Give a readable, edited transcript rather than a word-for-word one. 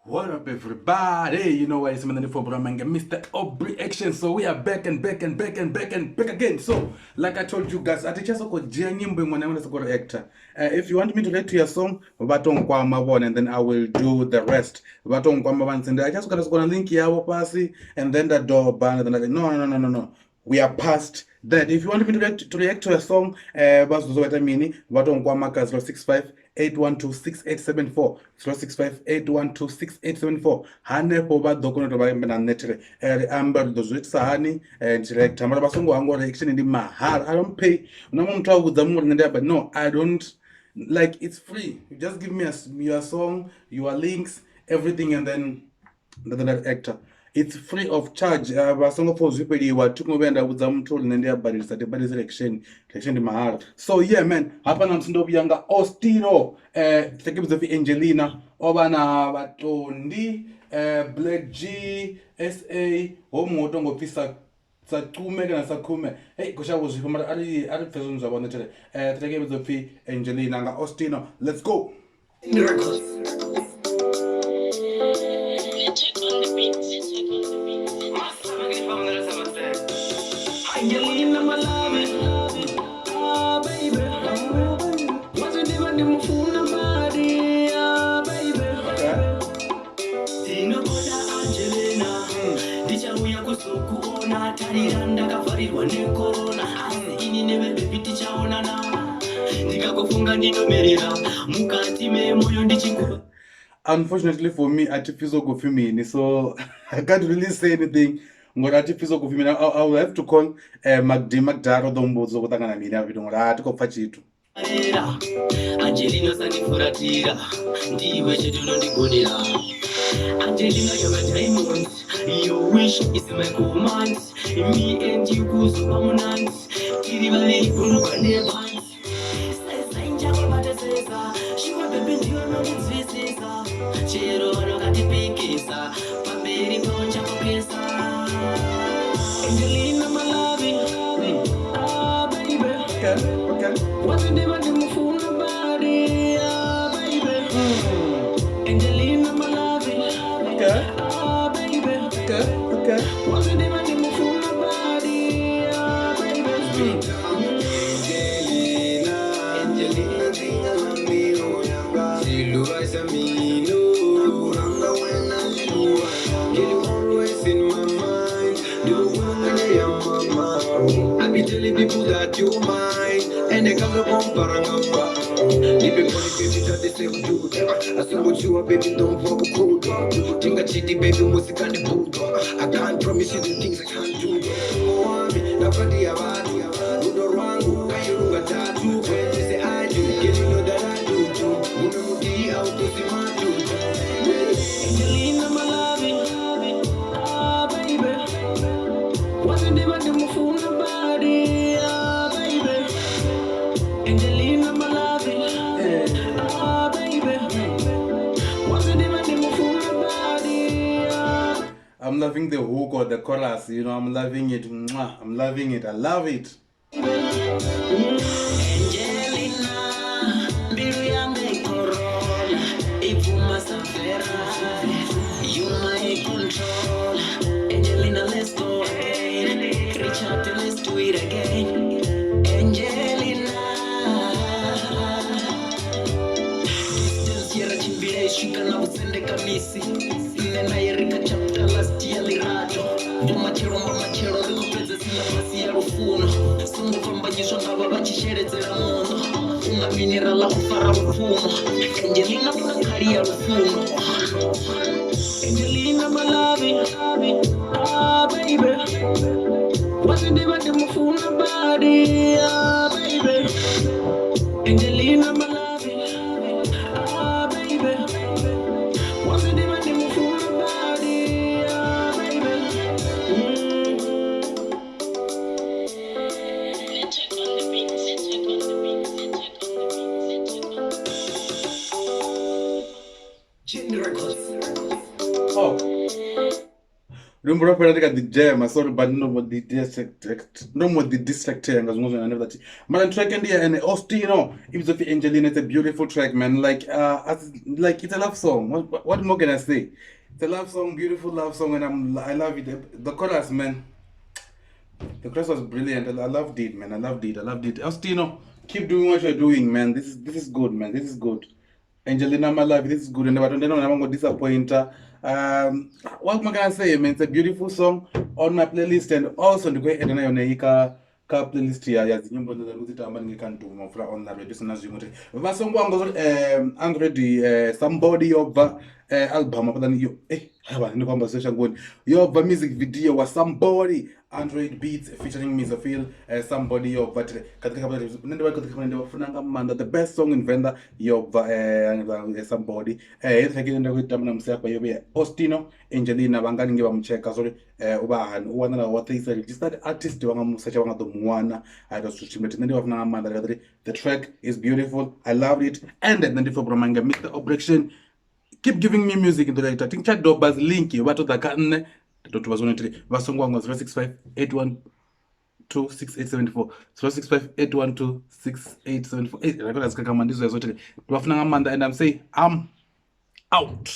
What up, everybody? You know what it's Manani for Bramanga, Mr. Aubrey Action. So we are back and back and back and back and back again. So, like I told you guys, I just got nyimbo when I want to actor. If you want me to react to your song, batong kwama one, and then I will do the rest. Batong kwama one, and I just got to go and link yawo pasi, and then the door ban, and then like, no. We are past that. If you want me to react to a song, bazuzoeta mini, batong kwama ka 065 8126874 065 8126874 hanepo vha ḓo kona u tou vha na netere ri amba ri ḓo zwi itisa hani direct mara vha songo hangwa reaction ndi mahala. I don't pay. Una muṅwe muthu a vhudza muṅwe uri nṋe ndi amba no, I don't, like, it's free. You just give me your song, your links, everything, and then the actor. It's free of charge. Vasongo for zwipeliwa tikungo nda vhudza muthu uri nṋe ndi a badisa badisa reaction ndi mahala. So yeah man, hapa na musi ndo vhuya nga Ostino tekebedza pfi Angelina ovha na vhatondi Black G SA ho muṅwe tongo pfi sa kume kana sa khume. Hey kushavho zwifho mara ari pfhe zwone zwa vhone tele. Tekebedza pfi Angelina nga Ostino. Let's go. Miracles. Angelina, my love, baby. Wasn't even the mufuna body, baby. Tino koda Angelina, dicha uya kusukuona, tariranda kafarirwa ne corona, ini nebe baby tichaona na, ndikakufunga ndinomerera, mukati me moyo ndichikuba. Unfortunately for me, artificial go me, so I can't really say anything. Artificial go I will have to call Magdaro Dombozo kutangana mina vitu ngora atikopfa chitu. Angelina sanifuratira ndiwe cheduno ndigonera. Angelina, you're a diamond, your wish is my command. Me and you kuzo permanent, kiribali kunuka neband. Sainja kubateseza, shiwa baby ndiwe nonizvisisa. Chero vanokatipikisa, pamberi poncha kupesa. Angelina, my loving, baby. Okay. Wasn't even the mufuna body, baby. Angelina, my loving, baby. Okay. Wasn't even the mufuna body, baby. Angelina, tinga lamiro yanga. Silua samino, kuranga wena silua. You're always in my mind. Do one your mama. I be telling people that you're mine, and they come to comparangamba. If you want baby, that they say do. I say what you are, baby, don't fuck with cool. Think I cheat, baby, music and the boot. I can't promise you the things I can't do. Oh, nobody about you. Do the wrong, can you look at that too? When you say I do, get you know that I do too. You know the out to see my do. Angelina, my loving, baby. Wasn't even the mufuna body, baby. Angelina, my loving, baby. Wasn't even the mufuna body. I'm loving the hook or the chorus, you know, I'm loving it. Mwah, I'm loving it. I love it. Angelina, mbiru yangu ikorona, ipuma safera, you my control. Angelina, let's go again. Reach out and let's do it again. Angelina, distance yara chimbire shika na usende kamisi. Nena yerika chapter last year lirato. Mboma chero rikopeze sila basi ya rufuno. Sungu kwambanyishwa ngaba bachisherezera mundo. Unga minerala kufara rufuno. Angelina unakari ya rufuno. Angelina, my loving, baby. Wasn't even the mufuna body, baby. Angelina, my loving, baby. Wasn't even the mufuna body, baby. Oh. Remember the jam, sorry, but no more the distract, no more the distracting as I know that. Man, track and and Ostino, if it's Angelina, it's a beautiful track, man. Like it's a love song. What more can I say? It's a love song, beautiful love song, and I love it. The chorus, man. The chorus was brilliant. I loved it, man. I loved it. I loved it. Ostino, keep doing what you're doing, man. This is good, man. This is good. Angelina, my love, this is good. And I don't know, I'm going to disappoint her. What am I gonna say, man? It's a beautiful song on my playlist, and also the way Edna Yoneika playlist here. Yes, you know that I'm going to do more on the radio. So, as you know, but song one Andre the somebody over album. But then you, have a conversation going. Your music video was somebody. Android Beats featuring Misafil, somebody of but the best song in Venda somebody Ostino Angelina Bangani Bamcheka sorry Ubahan one what is a registered artist the track is beautiful. I loved it. And then the Mr. Objection, keep giving me music into the I think chat dobas link you what the can Dr. Bazonetri, Vasongwang was 065-812-6874. 065-812-6874. I got as Kakamandizo as well. And I'm saying, I'm out.